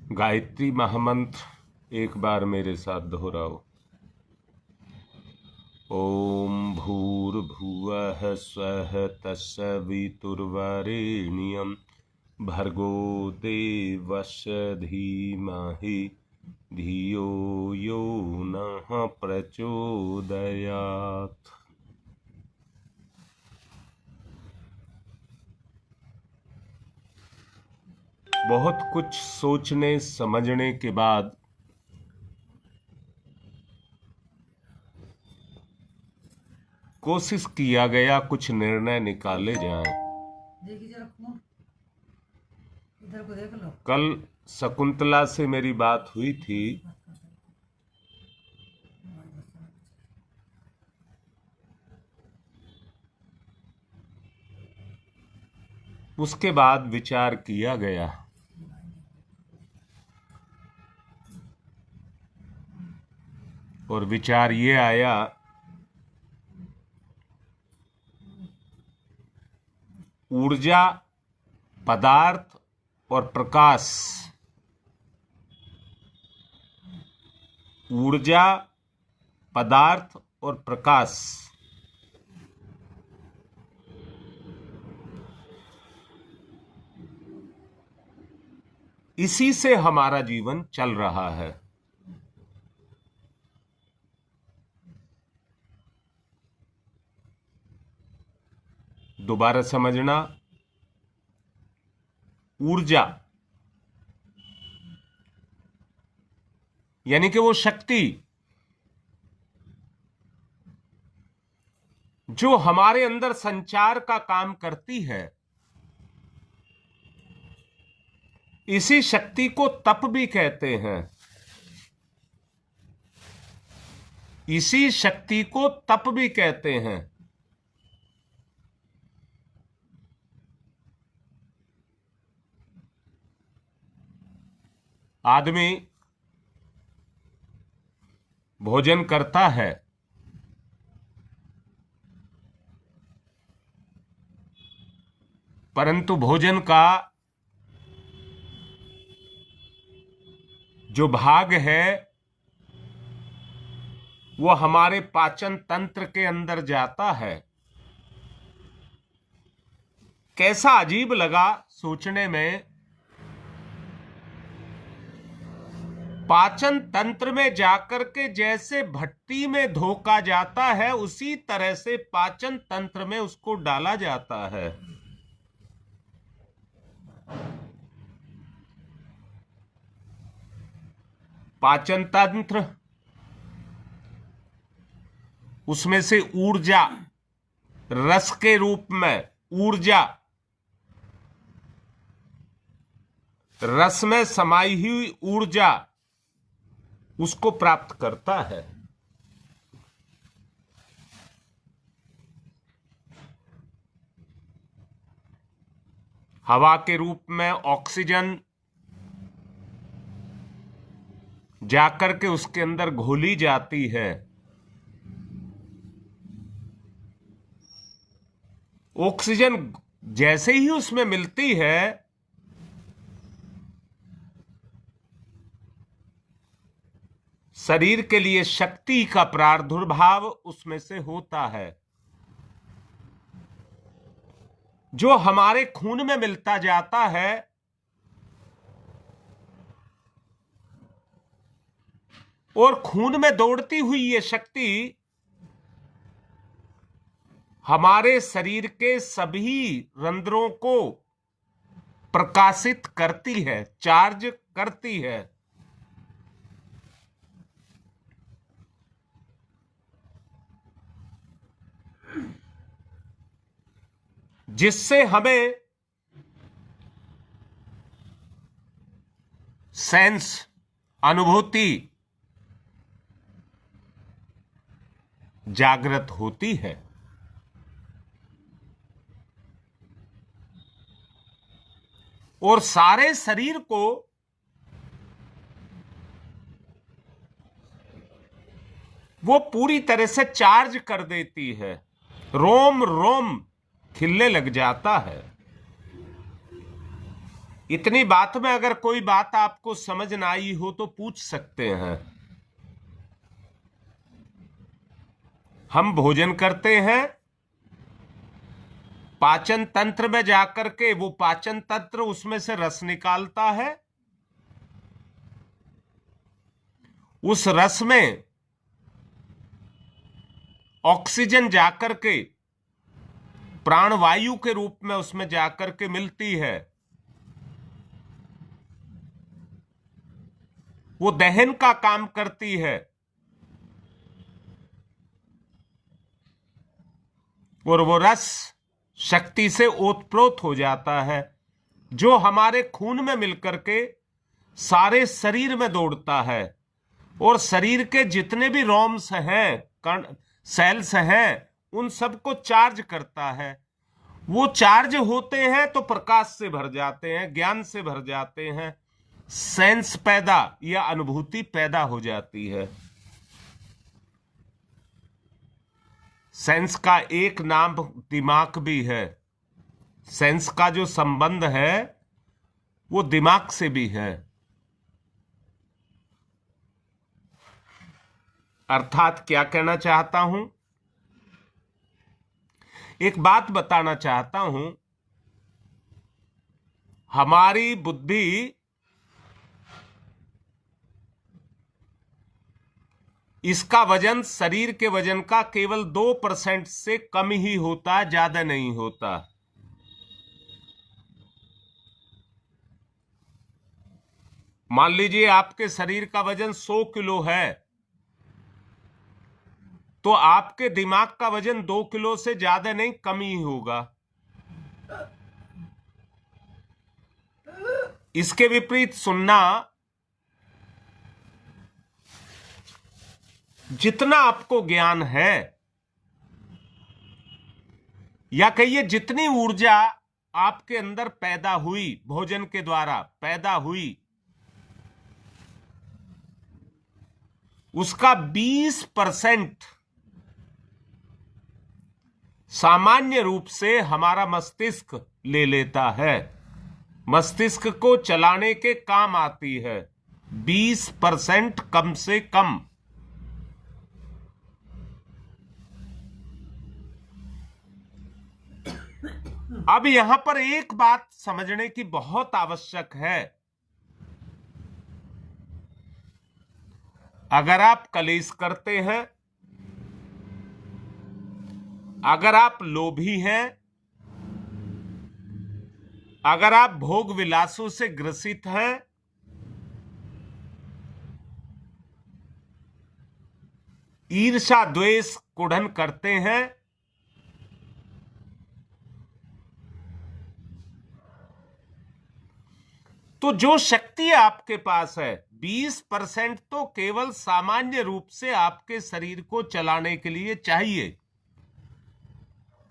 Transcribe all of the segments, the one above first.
गायत्री महामंत्र एक बार मेरे साथ दोहराओ। ओम भूर्भुवः स्वः तत्सवितुर्वरेण्यं भर्गो देवस्य धीमहि धियो यो नः प्रचोदयात्। बहुत कुछ सोचने समझने के बाद कोशिश किया गया कुछ निर्णय निकाले जाएं। इधर को देख लो। कल शकुंतला से मेरी बात हुई थी। उसके बाद विचार किया गया। और विचार ये आया, ऊर्जा, पदार्थ और प्रकाश, ऊर्जा, पदार्थ और प्रकाश, इसी से हमारा जीवन चल रहा है। दोबारा समझना, ऊर्जा यानी कि वो शक्ति जो हमारे अंदर संचार का काम करती है, इसी शक्ति को तप भी कहते हैं। इसी शक्ति को तप भी कहते हैं। आदमी भोजन करता है, परंतु भोजन का जो भाग है वो हमारे पाचन तंत्र के अंदर जाता है। कैसा अजीब लगा सोचने में। पाचन तंत्र में जाकर के जैसे भट्टी में धोका जाता है, उसी तरह से पाचन तंत्र में उसको डाला जाता है। पाचन तंत्र, उसमें से ऊर्जा, रस के रूप में ऊर्जा, रस में समाई हुई ऊर्जा उसको प्राप्त करता है। हवा के रूप में ऑक्सीजन जाकर के उसके अंदर घोली जाती है। ऑक्सीजन जैसे ही उसमें मिलती है, शरीर के लिए शक्ति का प्रादुर्भाव उसमें से होता है, जो हमारे खून में मिलता जाता है। और खून में दौड़ती हुई ये शक्ति हमारे शरीर के सभी रंध्रों को प्रकाशित करती है, चार्ज करती है। जिससे हमें सेंस, अनुभूति जागृत होती है। और सारे शरीर को वो पूरी तरह से चार्ज कर देती है। रोम रोम खिलने लग जाता है। इतनी बात में अगर कोई बात आपको समझ ना आई हो तो पूछ सकते हैं। हम भोजन करते हैं, पाचन तंत्र में जाकर के वो पाचन तंत्र उसमें से रस निकालता है, उस रस में ऑक्सीजन जाकर के प्राणवायु के रूप में उसमें जाकर के मिलती है, वो दहन का काम करती है और वो रस शक्ति से ओतप्रोत हो जाता है, जो हमारे खून में मिलकर के सारे शरीर में दौड़ता है और शरीर के जितने भी रोम्स हैं, कण, सेल्स हैं, उन सबको चार्ज करता है। वो चार्ज होते हैं तो प्रकाश से भर जाते हैं, ज्ञान से भर जाते हैं, सेंस पैदा या अनुभूति पैदा हो जाती है। सेंस का एक नाम दिमाग भी है। सेंस का जो संबंध है वो दिमाग से भी है। अर्थात क्या कहना चाहता हूं, एक बात बताना चाहता हूं, हमारी बुद्धि इसका वजन शरीर के वजन का केवल 2% से कम ही होता, ज्यादा नहीं होता। मान लीजिए आपके शरीर का वजन 100 किलो है, तो आपके दिमाग का वजन 2 किलो से ज्यादा नहीं, कम ही होगा। इसके विपरीत सुनना, जितना आपको ज्ञान है या कहिए जितनी ऊर्जा आपके अंदर पैदा हुई, भोजन के द्वारा पैदा हुई, उसका 20% सामान्य रूप से हमारा मस्तिष्क ले लेता है, मस्तिष्क को चलाने के काम आती है। 20% कम से कम। अब यहां पर एक बात समझने की बहुत आवश्यक है। अगर आप कलेश करते हैं, अगर आप लोभी हैं, अगर आप भोग विलासों से ग्रसित हैं, ईर्ष्या द्वेष कुढ़न करते हैं, तो जो शक्ति आपके पास है 20% तो केवल सामान्य रूप से आपके शरीर को चलाने के लिए चाहिए।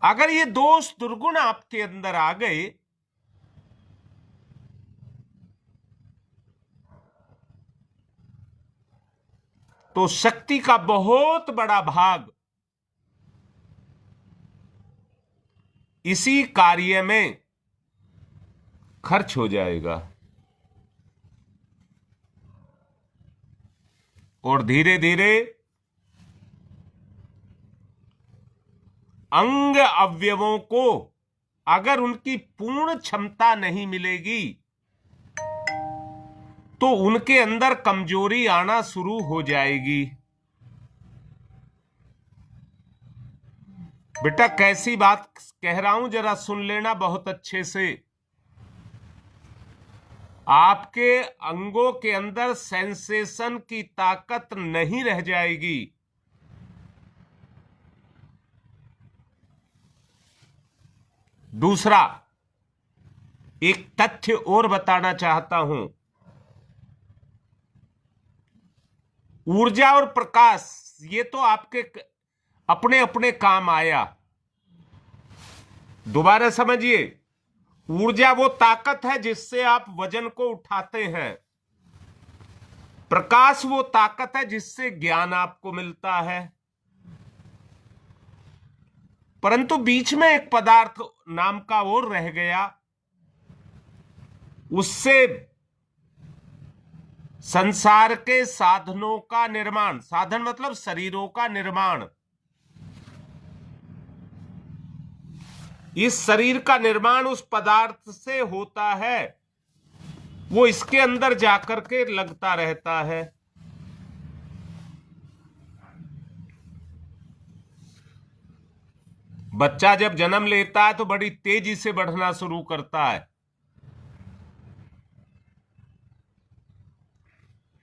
अगर ये दोष दुर्गुण आपके अंदर आ गए तो शक्ति का बहुत बड़ा भाग इसी कार्य में खर्च हो जाएगा और धीरे धीरे अंग अवयवों को अगर उनकी पूर्ण क्षमता नहीं मिलेगी तो उनके अंदर कमजोरी आना शुरू हो जाएगी। बेटा कैसी बात कह रहा हूं जरा सुन लेना बहुत अच्छे से। आपके अंगों के अंदर सेंसेशन की ताकत नहीं रह जाएगी। दूसरा एक तथ्य और बताना चाहता हूं, ऊर्जा और प्रकाश ये तो आपके अपने अपने काम आया। दोबारा समझिए, ऊर्जा वो ताकत है जिससे आप वजन को उठाते हैं, प्रकाश वो ताकत है जिससे ज्ञान आपको मिलता है। परंतु बीच में एक पदार्थ नाम का और रह गया, उससे संसार के साधनों का निर्माण, साधन मतलब शरीरों का निर्माण, इस शरीर का निर्माण उस पदार्थ से होता है, वो इसके अंदर जाकर के लगता रहता है। बच्चा जब जन्म लेता है तो बड़ी तेजी से बढ़ना शुरू करता है,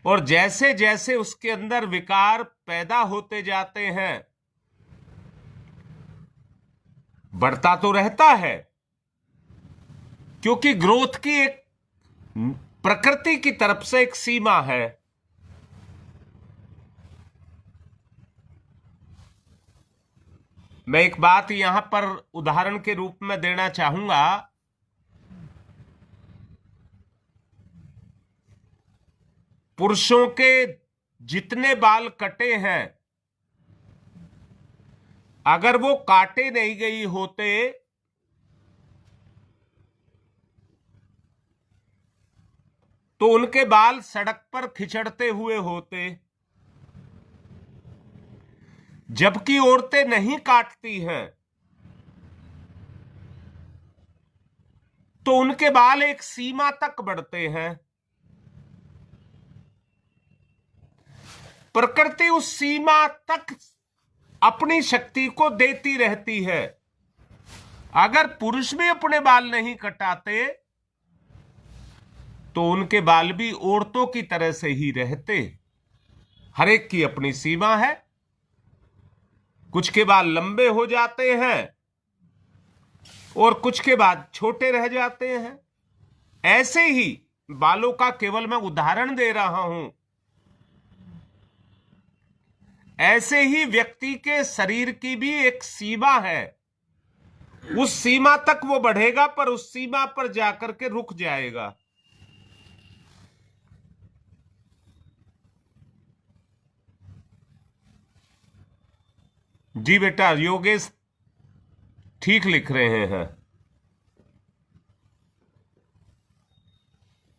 और जैसे जैसे उसके अंदर विकार पैदा होते जाते हैं, बढ़ता तो रहता है, क्योंकि ग्रोथ की एक प्रकृति की तरफ से एक सीमा है। मैं एक बात यहां पर उदाहरण के रूप में देना चाहूंगा। पुरुषों के जितने बाल कटे हैं, अगर वो काटे नहीं गई होते तो उनके बाल सड़क पर खिंचड़ते हुए होते, जबकि औरतें नहीं काटती हैं तो उनके बाल एक सीमा तक बढ़ते हैं। प्रकृति उस सीमा तक अपनी शक्ति को देती रहती है। अगर पुरुष भी अपने बाल नहीं कटाते तो उनके बाल भी औरतों की तरह से ही रहते। हर एक की अपनी सीमा है। कुछ के बाल लंबे हो जाते हैं और कुछ के बाद छोटे रह जाते हैं। ऐसे ही बालों का केवल मैं उदाहरण दे रहा हूं। ऐसे ही व्यक्ति के शरीर की भी एक सीमा है। उस सीमा तक वो बढ़ेगा, पर उस सीमा पर जाकर के रुक जाएगा। जी बेटा, योगेश ठीक लिख रहे हैं।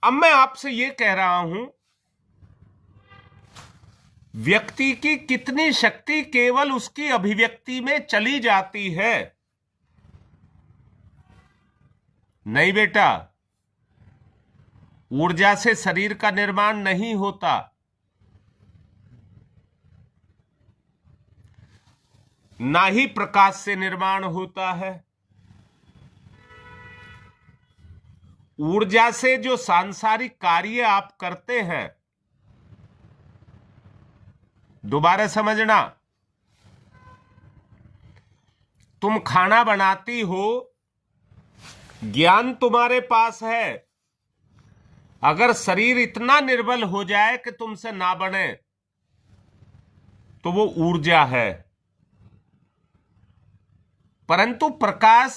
अब मैं आपसे यह कह रहा हूं, व्यक्ति की कितनी शक्ति केवल उसकी अभिव्यक्ति में चली जाती है। नहीं बेटा, ऊर्जा से शरीर का निर्माण नहीं होता। ना ही प्रकाश से निर्माण होता है। ऊर्जा से जो सांसारिक कार्य आप करते हैं, दोबारा समझना, तुम खाना बनाती हो, ज्ञान तुम्हारे पास है। अगर शरीर इतना निर्बल हो जाए कि तुमसे ना बने तो वो ऊर्जा है। परंतु प्रकाश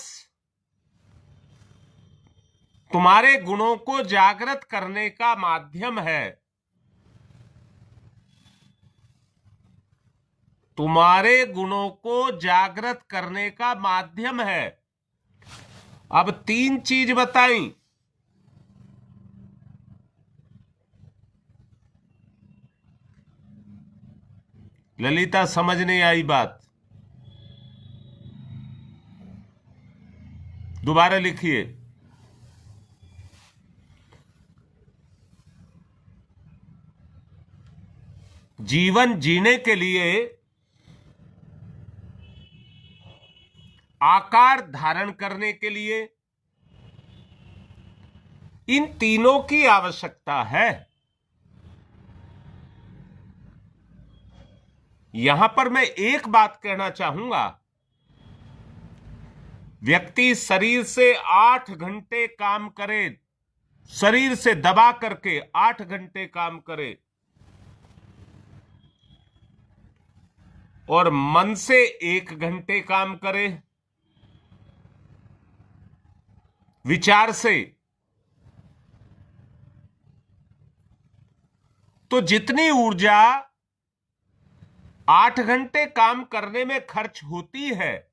तुम्हारे गुणों को जागृत करने का माध्यम है। तुम्हारे गुणों को जागृत करने का माध्यम है। अब 3 चीज बताई। ललिता, समझ नहीं आई बात? दोबारा लिखिए। जीवन जीने के लिए आकार धारण करने के लिए इन तीनों की आवश्यकता है। यहां पर मैं एक बात कहना चाहूंगा। व्यक्ति शरीर से 8 घंटे काम करे, शरीर से दबा करके 8 घंटे काम करे, और मन से 1 घंटे काम करे, विचार से, तो जितनी ऊर्जा 8 घंटे काम करने में खर्च होती है,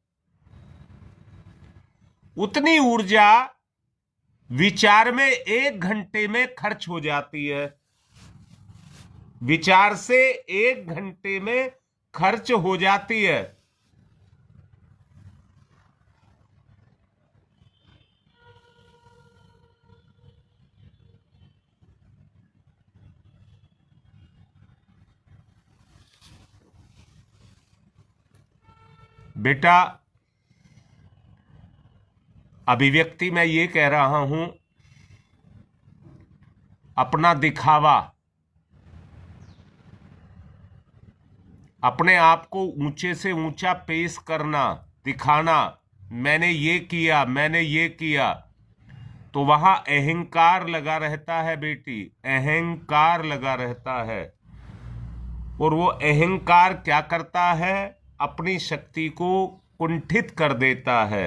उतनी ऊर्जा विचार में 1 घंटे में खर्च हो जाती है। विचार से 1 घंटे में खर्च हो जाती है। बेटा, अभिव्यक्ति मैं ये कह रहा हूं, अपना दिखावा, अपने आप को ऊंचे से ऊंचा पेश करना, दिखाना, मैंने ये किया, मैंने ये किया, तो वहां अहंकार लगा रहता है बेटी, अहंकार लगा रहता है। और वो अहंकार क्या करता है? अपनी शक्ति को कुंठित कर देता है।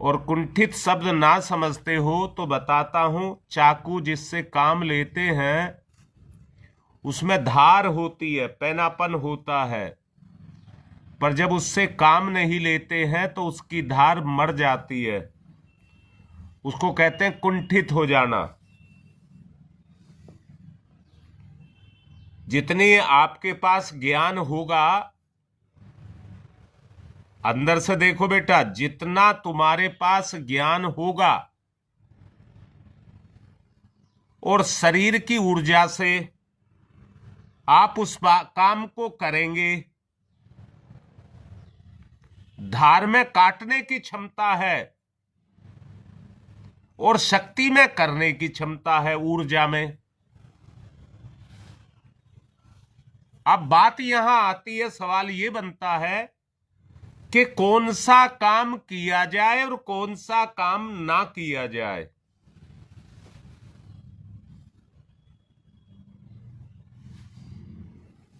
और कुंठित शब्द ना समझते हो तो बताता हूं, चाकू जिससे काम लेते हैं उसमें धार होती है, पैनापन होता है, पर जब उससे काम नहीं लेते हैं तो उसकी धार मर जाती है। उसको कहते हैं कुंठित हो जाना। जितनी आपके पास ज्ञान होगा, अंदर से देखो बेटा, जितना तुम्हारे पास ज्ञान होगा और शरीर की ऊर्जा से आप उस काम को करेंगे, धार में काटने की क्षमता है और शक्ति में करने की क्षमता है, ऊर्जा में। अब बात यहां आती है, सवाल यह बनता है कि कौन सा काम किया जाए और कौन सा काम ना किया जाए।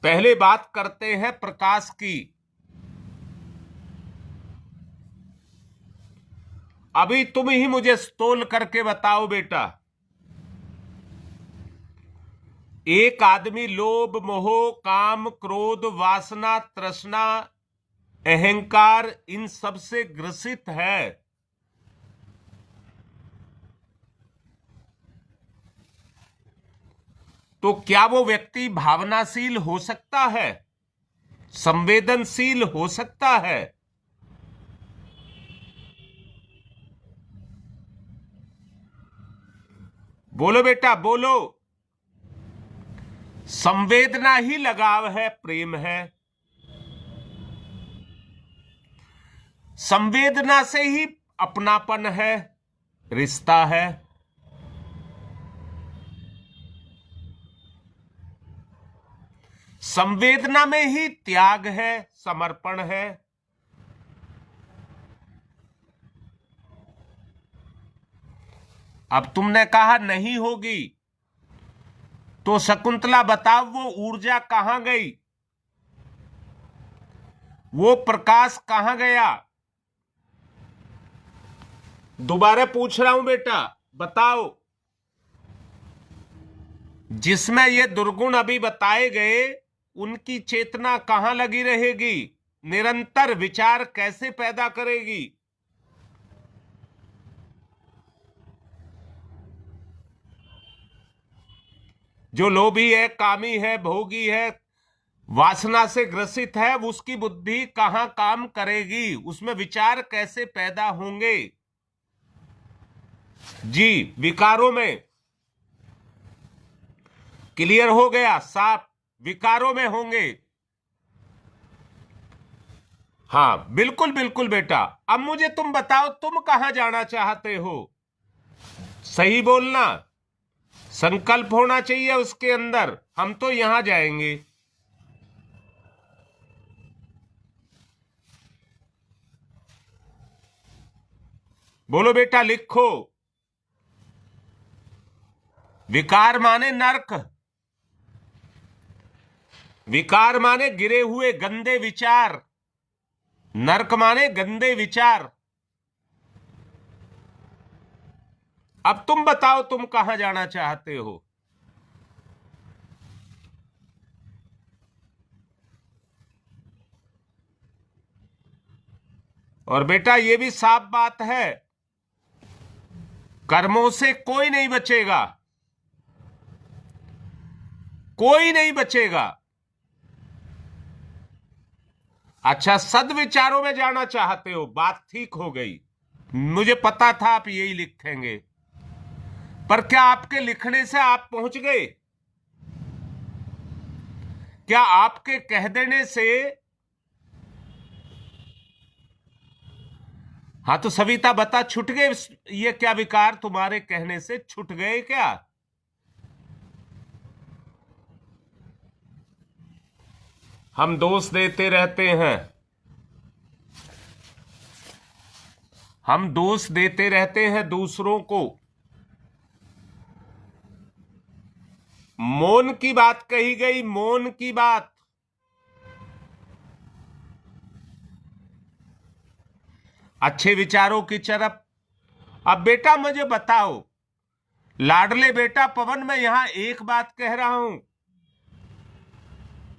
पहले बात करते हैं प्रकाश की। अभी तुम ही मुझे तोल करके बताओ बेटा, एक आदमी लोभ, मोह, काम, क्रोध, वासना, तृष्णा, अहंकार, इन सब से ग्रसित है, तो क्या वो व्यक्ति भावनाशील हो सकता है? संवेदनशील हो सकता है? बोलो बेटा, बोलो। संवेदना ही लगाव है, प्रेम है। संवेदना से ही अपनापन है, रिश्ता है। संवेदना में ही त्याग है, समर्पण है। अब तुमने कहा नहीं होगी, तो शकुंतला बताओ वो ऊर्जा कहां गई? वो प्रकाश कहां गया? दोबारा पूछ रहा हूं बेटा, बताओ। जिसमें ये दुर्गुण अभी बताए गए, उनकी चेतना कहां लगी रहेगी? निरंतर विचार कैसे पैदा करेगी? जो लोभी है, कामी है, भोगी है, वासना से ग्रसित है, उसकी बुद्धि कहां काम करेगी? उसमें विचार कैसे पैदा होंगे? जी, विकारों में। क्लियर हो गया, साफ, विकारों में होंगे। हाँ, बिल्कुल बिल्कुल बेटा। अब मुझे तुम बताओ, तुम कहां जाना चाहते हो? सही बोलना, संकल्प होना चाहिए उसके अंदर। हम तो यहां जाएंगे। बोलो बेटा, लिखो। विकार माने नरक, विकार माने गिरे हुए गंदे विचार, नरक माने गंदे विचार। अब तुम बताओ, तुम कहां जाना चाहते हो? और बेटा, यह भी साफ बात है कर्मों से कोई नहीं बचेगा, कोई नहीं बचेगा। अच्छा, सद्विचारों में जाना चाहते हो, बात ठीक हो गई। मुझे पता था आप यही लिखेंगे, पर क्या आपके लिखने से आप पहुंच गए? क्या आपके कह देने से? हाँ तो सविता बता, छूट गए ये क्या विकार तुम्हारे कहने से छूट गए क्या? हम दोष देते रहते हैं, हम दोष देते रहते हैं दूसरों को। मौन की बात कही गई, मौन की बात। अच्छे विचारों की तरफ। अब बेटा मुझे बताओ, लाडले बेटा पवन, मैं यहां एक बात कह रहा हूं,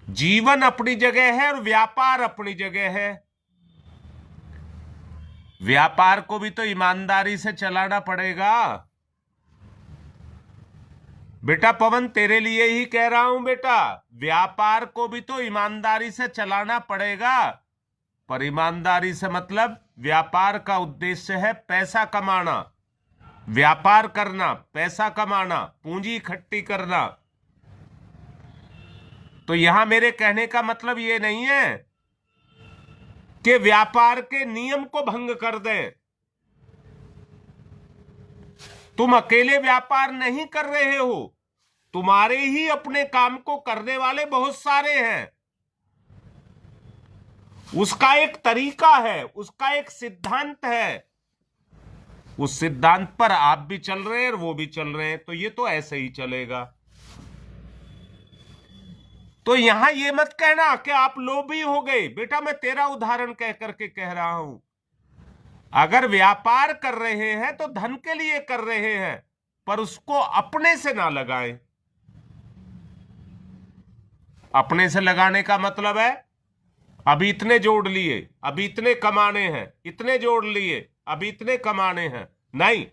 जीवन अपनी जगह है और व्यापार अपनी जगह है। व्यापार को भी तो ईमानदारी से चलाना पड़ेगा। बेटा पवन, तेरे लिए ही कह रहा हूं बेटा, व्यापार को भी तो ईमानदारी से चलाना पड़ेगा। पर ईमानदारी से मतलब व्यापार का उद्देश्य है पैसा कमाना, व्यापार करना, पैसा कमाना, पूंजी इकट्ठी करना। तो यहां मेरे कहने का मतलब यह नहीं है कि व्यापार के नियम को भंग कर दें। तुम अकेले व्यापार नहीं कर रहे हो, तुम्हारे ही अपने काम को करने वाले बहुत सारे हैं। उसका एक तरीका है, उसका एक सिद्धांत है। उस सिद्धांत पर आप भी चल रहे हैं और वो भी चल रहे हैं, तो ये तो ऐसे ही चलेगा। तो यहां ये मत कहना कि आप लोभी हो गए। बेटा मैं तेरा उदाहरण कह करके कह रहा हूं, अगर व्यापार कर रहे हैं तो धन के लिए कर रहे हैं, पर उसको अपने से ना लगाएं। अपने से लगाने का मतलब है अभी इतने जोड़ लिए, अभी इतने कमाने हैं, इतने जोड़ लिए, अभी इतने कमाने हैं, नहीं।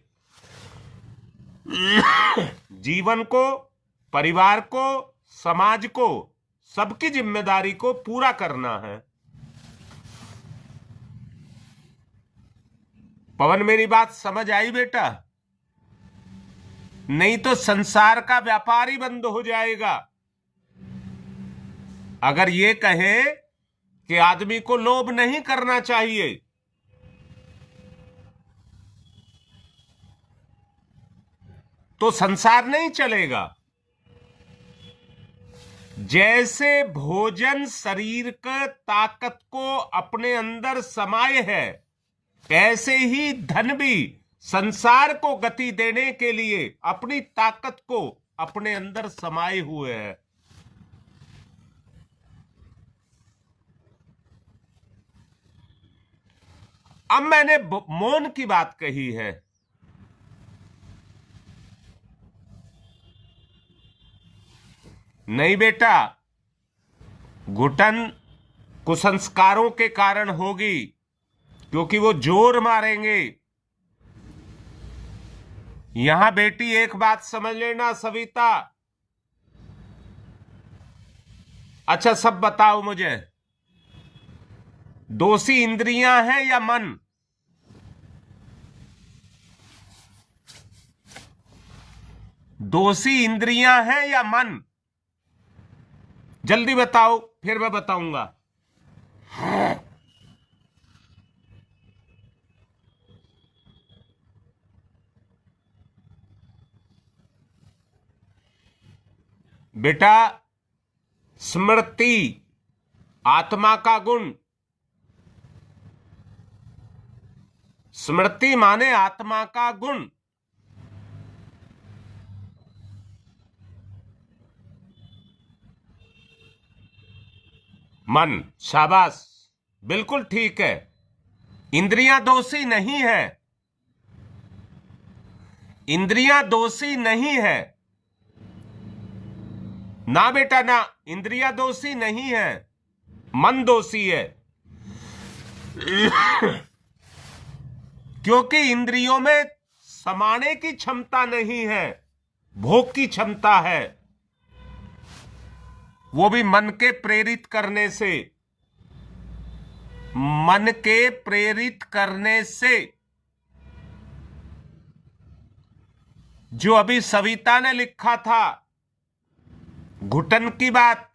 जीवन को, परिवार को, समाज को, सबकी जिम्मेदारी को पूरा करना है। पवन मेरी बात समझ आई बेटा? नहीं तो संसार का व्यापार ही बंद हो जाएगा। अगर ये कहे कि आदमी को लोभ नहीं करना चाहिए, तो संसार नहीं चलेगा। जैसे भोजन शरीर का ताकत को अपने अंदर समाये है, ऐसे ही धन भी संसार को गति देने के लिए अपनी ताकत को अपने अंदर समाये हुए है। अब मैंने मौन की बात कही है। नहीं बेटा, घुटन कुसंस्कारों के कारण होगी, क्योंकि वो जोर मारेंगे। यहां बेटी एक बात समझ लेना सविता। अच्छा सब बताओ मुझे, दोषी इंद्रियां हैं या मन? दोषी इंद्रियां हैं या मन? जल्दी बताओ, फिर मैं बताऊंगा। बेटा स्मृति आत्मा का गुण, स्मृति माने आत्मा का गुण। मन, शाबाश, बिल्कुल ठीक है। इंद्रियां दोषी नहीं है, इंद्रियां दोषी नहीं है ना बेटा ना, इंद्रियां दोषी नहीं है, मन दोषी है। क्योंकि इंद्रियों में समाने की क्षमता नहीं है, भोग की क्षमता है, वो भी मन के प्रेरित करने से, मन के प्रेरित करने से। जो अभी सविता ने लिखा था घुटन की बात,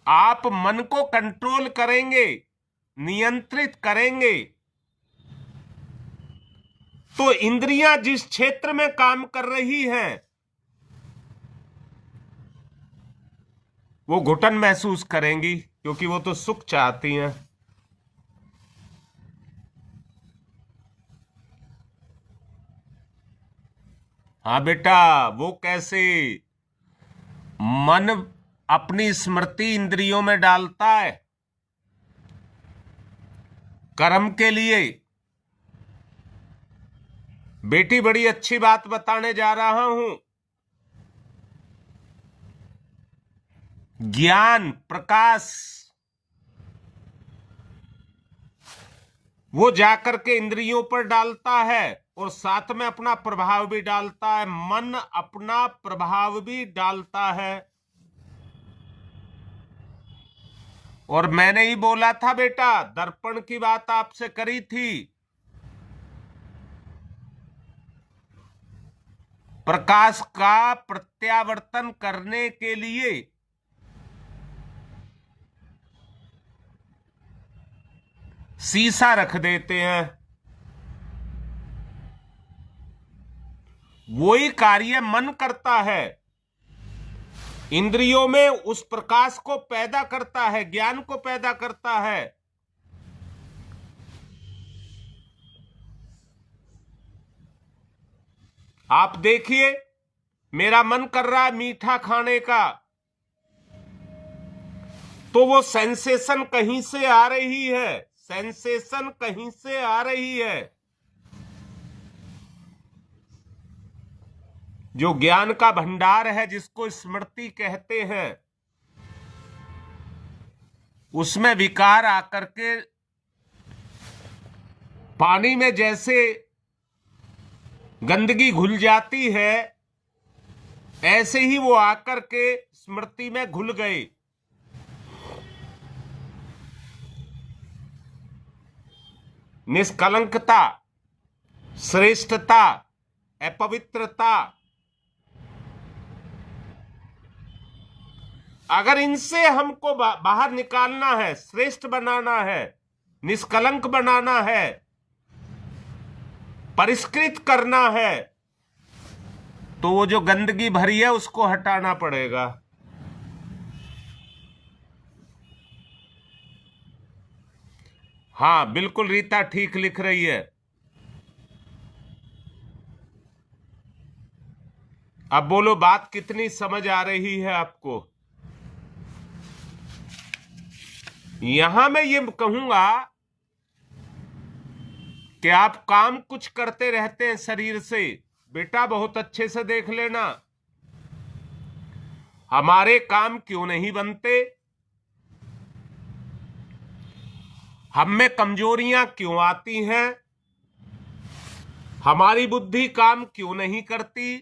आप मन को कंट्रोल करेंगे, नियंत्रित करेंगे, तो इंद्रियां जिस क्षेत्र में काम कर रही हैं वो घुटन महसूस करेंगी, क्योंकि वो तो सुख चाहती हैं। हाँ बेटा, वो कैसे? मन अपनी स्मृति इंद्रियों में डालता है कर्म के लिए। बेटी, बड़ी अच्छी बात बताने जा रहा हूं। ज्ञान प्रकाश वो जाकर के इंद्रियों पर डालता है और साथ में अपना प्रभाव भी डालता है। मन अपना प्रभाव भी डालता है। और मैंने ही बोला था बेटा, दर्पण की बात आपसे करी थी। प्रकाश का प्रत्यावर्तन करने के लिए शीशा रख देते हैं। वही कार्य मन करता है, इंद्रियों में उस प्रकाश को पैदा करता है, ज्ञान को पैदा करता है। आप देखिए, मेरा मन कर रहा है मीठा खाने का, तो वो सेंसेशन कहीं से आ रही है, सेंसेशन कहीं से आ रही है। जो ज्ञान का भंडार है, जिसको स्मृति कहते हैं, उसमें विकार आकर के पानी में जैसे गंदगी घुल जाती है, ऐसे ही वो आकर के स्मृति में घुल गए। निष्कलंकता, श्रेष्ठता, अपवित्रता, अगर इनसे हमको बाहर निकालना है, श्रेष्ठ बनाना है, निष्कलंक बनाना है, परिष्कृत करना है, तो वो जो गंदगी भरी है उसको हटाना पड़ेगा। हाँ बिल्कुल, रीता ठीक लिख रही है। अब बोलो, बात कितनी समझ आ रही है आपको? यहां मैं ये कहूंगा कि आप काम कुछ करते रहते हैं शरीर से। बेटा, बहुत अच्छे से देख लेना, हमारे काम क्यों नहीं बनते, हम में कमजोरियां क्यों आती हैं, हमारी बुद्धि काम क्यों नहीं करती।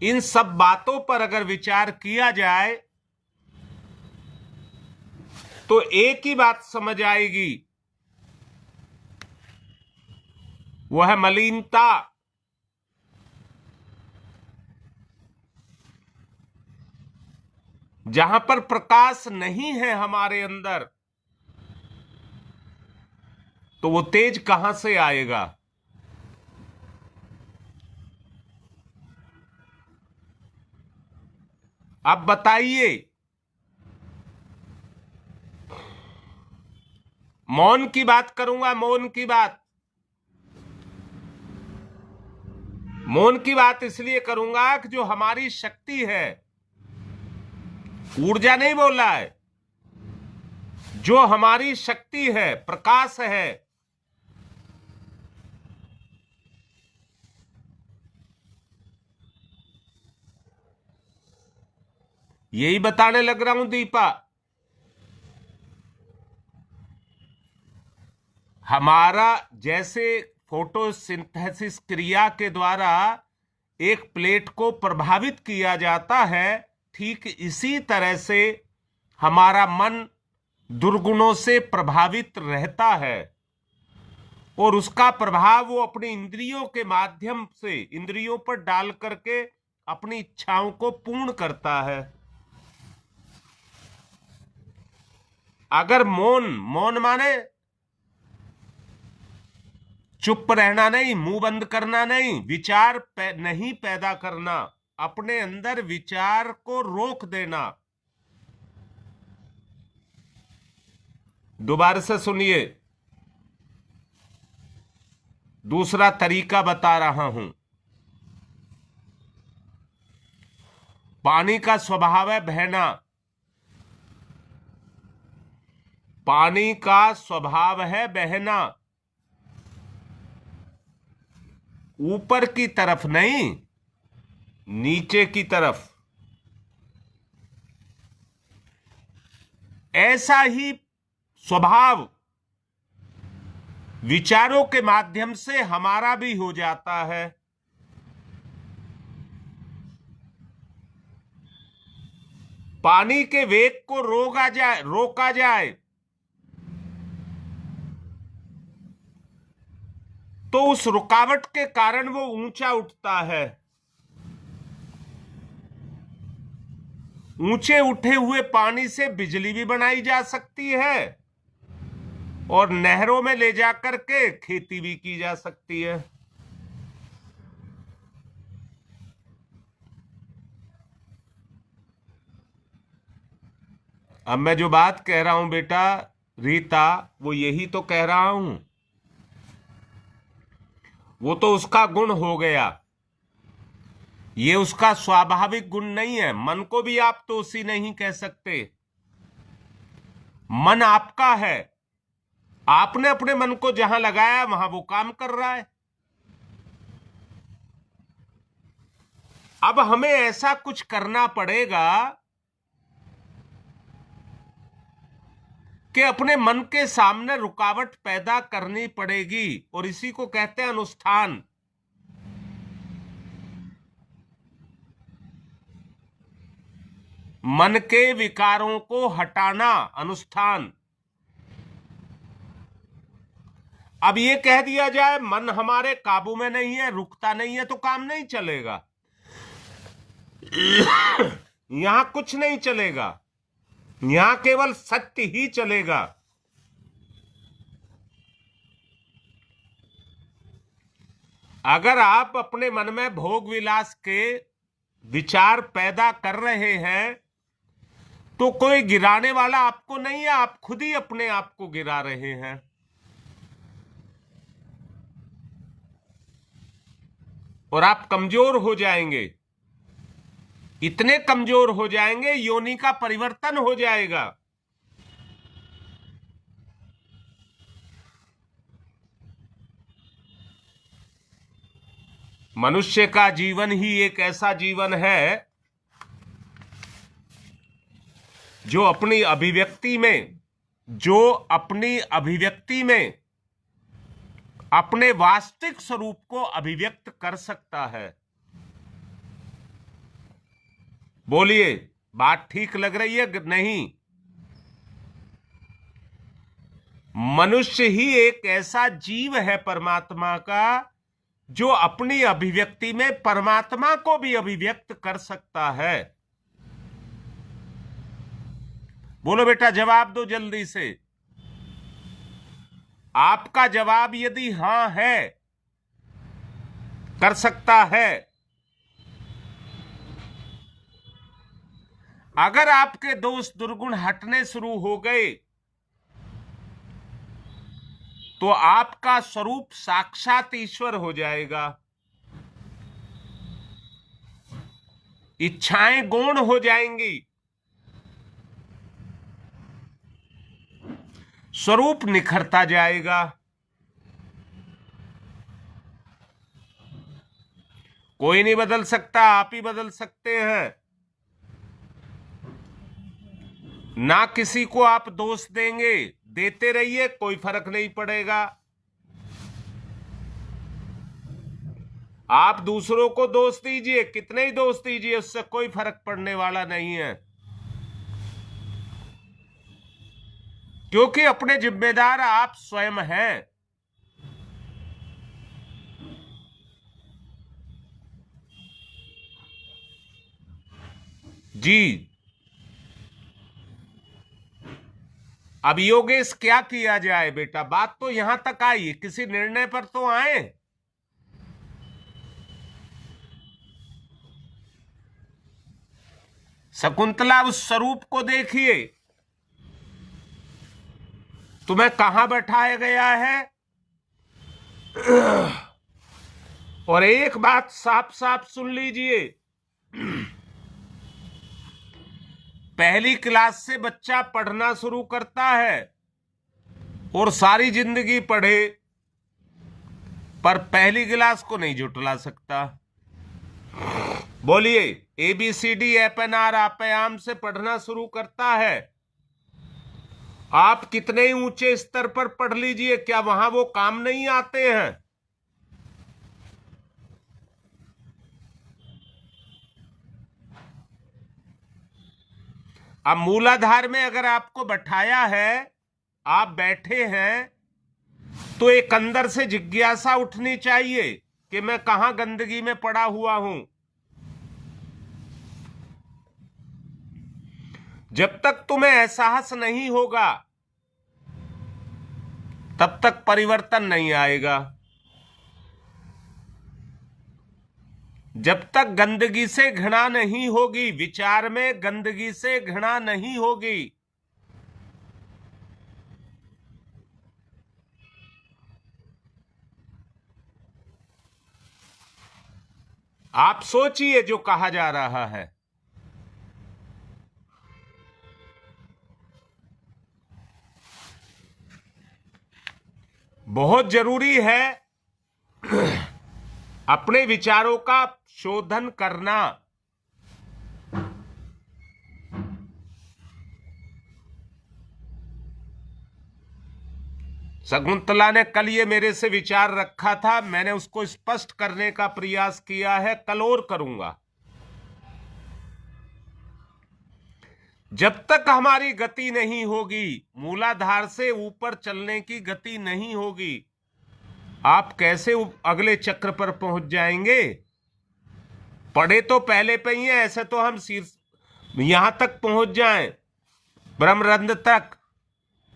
इन सब बातों पर अगर विचार किया जाए तो एक ही बात समझ आएगी, वह है मलिनता। जहां पर प्रकाश नहीं है हमारे अंदर, तो वो तेज कहां से आएगा? अब बताइए। मौन की बात करूंगा, मौन की बात। मौन की बात इसलिए करूंगा कि जो हमारी शक्ति है, ऊर्जा नहीं बोल रहा है, जो हमारी शक्ति है, प्रकाश है, यही बताने लग रहा हूं दीपा। हमारा जैसे फोटोसिंथेसिस क्रिया के द्वारा एक प्लेट को प्रभावित किया जाता है, ठीक इसी तरह से हमारा मन दुर्गुणों से प्रभावित रहता है और उसका प्रभाव वो अपनी इंद्रियों के माध्यम से इंद्रियों पर डाल करके अपनी इच्छाओं को पूर्ण करता है। अगर मौन, मौन माने चुप रहना नहीं, मुंह बंद करना नहीं, विचार नहीं पैदा करना, अपने अंदर विचार को रोक देना। दोबारा से सुनिए, दूसरा तरीका बता रहा हूं। पानी का स्वभाव है बहना, पानी का स्वभाव है बहना, ऊपर की तरफ नहीं, नीचे की तरफ। ऐसा ही स्वभाव विचारों के माध्यम से हमारा भी हो जाता है। पानी के वेग को रोका जाए तो उस रुकावट के कारण वो ऊंचा उठता है। ऊंचे उठे हुए पानी से बिजली भी बनाई जा सकती है और नहरों में ले जाकर के खेती भी की जा सकती है। अब मैं जो बात कह रहा हूं बेटा रीता, वो यही तो कह रहा हूं। वो तो उसका गुण हो गया, ये उसका स्वाभाविक गुण नहीं है। मन को भी आप दोषी नहीं कह सकते, मन आपका है, आपने अपने मन को जहां लगाया वहां वो काम कर रहा है। अब हमें ऐसा कुछ करना पड़ेगा कि अपने मन के सामने रुकावट पैदा करनी पड़ेगी, और इसी को कहते हैं अनुष्ठान। मन के विकारों को हटाना, अनुष्ठान। अब ये कह दिया जाए मन हमारे काबू में नहीं है, रुकता नहीं है, तो काम नहीं चलेगा, यहां कुछ नहीं चलेगा, यहां केवल सत्य ही चलेगा। अगर आप अपने मन में भोग विलास के विचार पैदा कर रहे हैं तो कोई गिराने वाला आपको नहीं है, आप खुद ही अपने आप को गिरा रहे हैं। और आप कमजोर हो जाएंगे, इतने कमजोर हो जाएंगे योनि का परिवर्तन हो जाएगा। मनुष्य का जीवन ही एक ऐसा जीवन है जो अपनी अभिव्यक्ति में अपने वास्तविक स्वरूप को अभिव्यक्त कर सकता है। बोलिए, बात ठीक लग रही है कि नहीं? मनुष्य ही एक ऐसा जीव है परमात्मा का जो अपनी अभिव्यक्ति में परमात्मा को भी अभिव्यक्त कर सकता है। बोलो बेटा, जवाब दो जल्दी से। आपका जवाब यदि हां है, कर सकता है। अगर आपके दोष दुर्गुण हटने शुरू हो गए तो आपका स्वरूप साक्षात ईश्वर हो जाएगा। इच्छाएं गौण हो जाएंगी, स्वरूप निखरता जाएगा। कोई नहीं बदल सकता, आप ही बदल सकते हैं। ना किसी को आप दोष देंगे, देते रहिए, कोई फर्क नहीं पड़ेगा। आप दूसरों को दोष दीजिए, कितने ही दोष दीजिए, उससे कोई फर्क पड़ने वाला नहीं है, क्योंकि अपने जिम्मेदार आप स्वयं हैं। जी। अब योगेश क्या किया जाए बेटा, बात तो यहां तक आई, किसी निर्णय पर तो आए। शकुंतला उस स्वरूप को देखिए, तुम्हें कहां बैठाया गया है। और एक बात साफ साफ सुन लीजिए, पहली क्लास से बच्चा पढ़ना शुरू करता है और सारी जिंदगी पढ़े, पर पहली क्लास को नहीं जुटला सकता। बोलिए, ABCD FNR आप्याम से पढ़ना शुरू करता है, आप कितने ऊंचे स्तर पर पढ़ लीजिए, क्या वहां वो काम नहीं आते हैं। अब मूलाधार में अगर आपको बैठाया है, आप बैठे हैं, तो एक अंदर से जिज्ञासा उठनी चाहिए कि मैं कहां गंदगी में पड़ा हुआ हूं। जब तक तुम्हें एहसास नहीं होगा, तब तक परिवर्तन नहीं आएगा। जब तक गंदगी से घृणा नहीं होगी, विचार में गंदगी से घृणा नहीं होगी, आप सोचिए जो कहा जा रहा है। बहुत जरूरी है अपने विचारों का शोधन करना। शकुंतला ने कल ये मेरे से विचार रखा था, मैंने उसको स्पष्ट करने का प्रयास किया है, कल और करूंगा। जब तक हमारी गति नहीं होगी, मूलाधार से ऊपर चलने की गति नहीं होगी, आप कैसे अगले चक्र पर पहुंच जाएंगे। पढ़े तो पहले पे ही है, ऐसे तो हम शीर्ष यहां तक पहुंच जाएं, ब्रह्मरंध्र तक,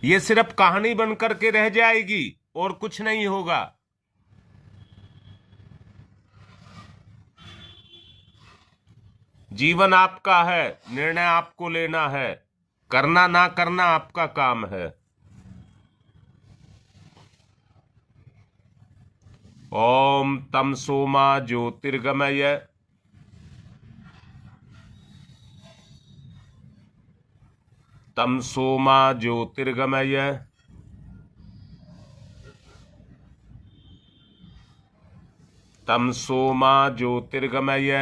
ये सिर्फ कहानी बनकर के रह जाएगी और कुछ नहीं होगा। जीवन आपका है, निर्णय आपको लेना है, करना ना करना आपका काम है। ओम तम सोमा ज्योतिर्गमय, तम सोमा ज्योतिर्गमय, तम सोमा ज्योतिर्गमय,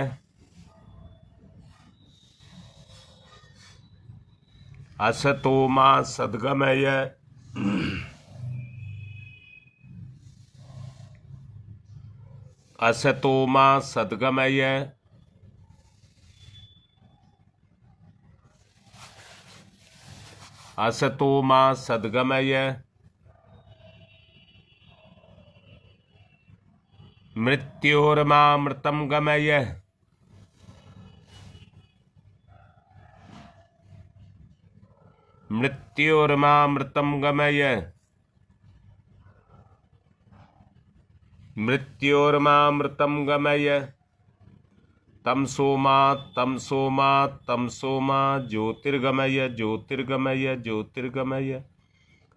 असतो मा सद्गमय, असतो मा सद्गमय, असतो मा सद्गमय, मृत्योर्मामृतं गमय, मृत्योर्मामृतं गमय, मृत्योर्मामृतं गमय, तम सोमा तम सोमा तम सोमा ज्योतिर्गमय ज्योतिर्गमय ज्योतिर्गमय,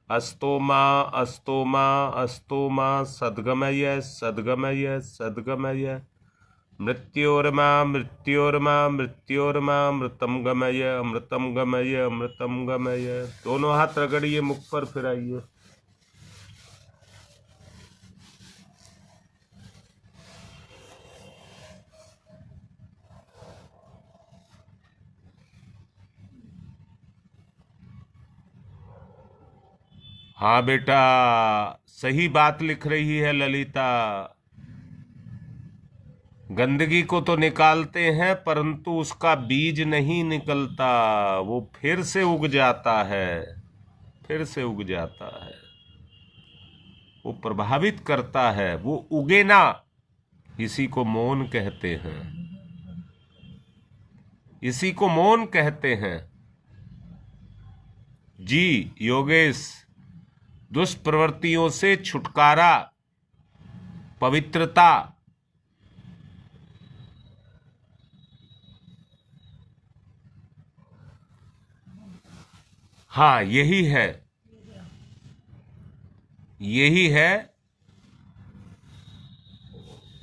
अस्तोमा अस्तोमा अस्तोमा सद्गमय सद्गमय सद्गमय, मृत्योर्मा मृत्योर्मा मृत्योर्मा अमृतम गमय अमृतम गमय अमृतम गमय। दोनों हाथ रगड़िए, मुख पर फिराइए। हाँ बेटा, सही बात लिख रही है ललिता। गंदगी को तो निकालते हैं परंतु उसका बीज नहीं निकलता, वो फिर से उग जाता है, फिर से उग जाता है, वो प्रभावित करता है, वो उगे ना, इसी को मौन कहते हैं, इसी को मौन कहते हैं। जी योगेश, दुष्प्रवृत्तियों से छुटकारा, पवित्रता, हाँ यही है, यही है।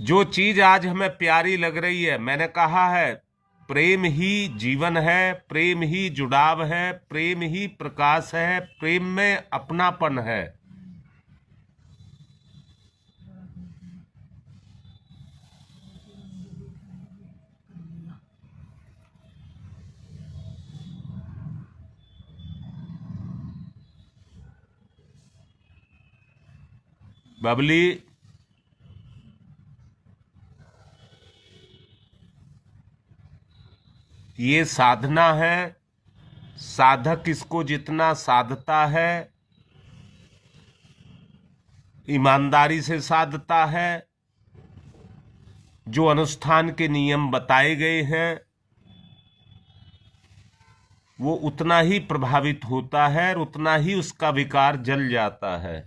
जो चीज आज हमें प्यारी लग रही है, मैंने कहा है प्रेम ही जीवन है, प्रेम ही जुड़ाव है, प्रेम ही प्रकाश है, प्रेम में अपनापन है। बबली, ये साधना है, साधक इसको जितना साधता है, ईमानदारी से साधता है, जो अनुष्ठान के नियम बताए गए हैं वो उतना ही प्रभावित होता है और उतना ही उसका विकार जल जाता है।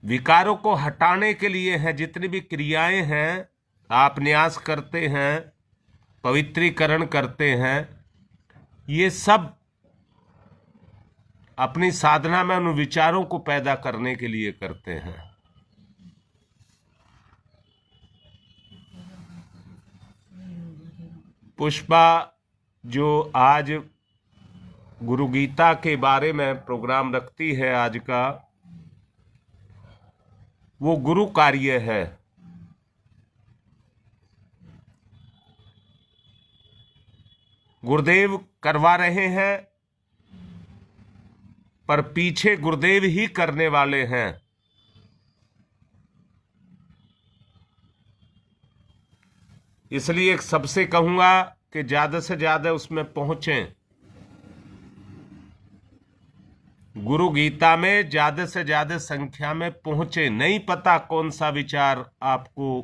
विकारों को हटाने के लिए है, जितनी भी क्रियाएं हैं आप न्यास करते हैं, पवित्रीकरण करते हैं, ये सब अपनी साधना में उन विचारों को पैदा करने के लिए करते हैं। पुष्पा जो आज गुरु गीता के बारे में प्रोग्राम रखती है आज का, वो गुरु कार्य है। गुरुदेव करवा रहे हैं पर पीछे गुरुदेव ही करने वाले हैं। इसलिए सबसे कहूंगा कि ज्यादा से ज्यादा उसमें पहुंचें, गुरु गीता में ज्यादा से ज्यादा संख्या में पहुंचे। नहीं पता कौन सा विचार आपको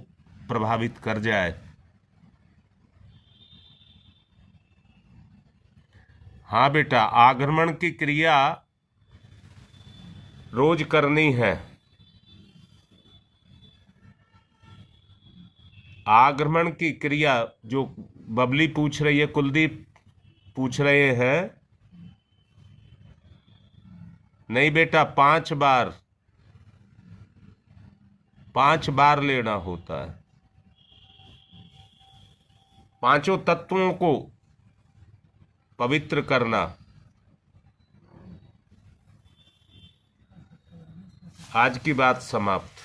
प्रभावित कर जाए। हाँ बेटा, आगमन की क्रिया रोज करनी है। आगमन की क्रिया जो बबली पूछ रही है, कुलदीप पूछ रहे हैं, नहीं बेटा 5 बार लेना होता है। पांचों तत्वों को पवित्र करना। आज की बात समाप्त।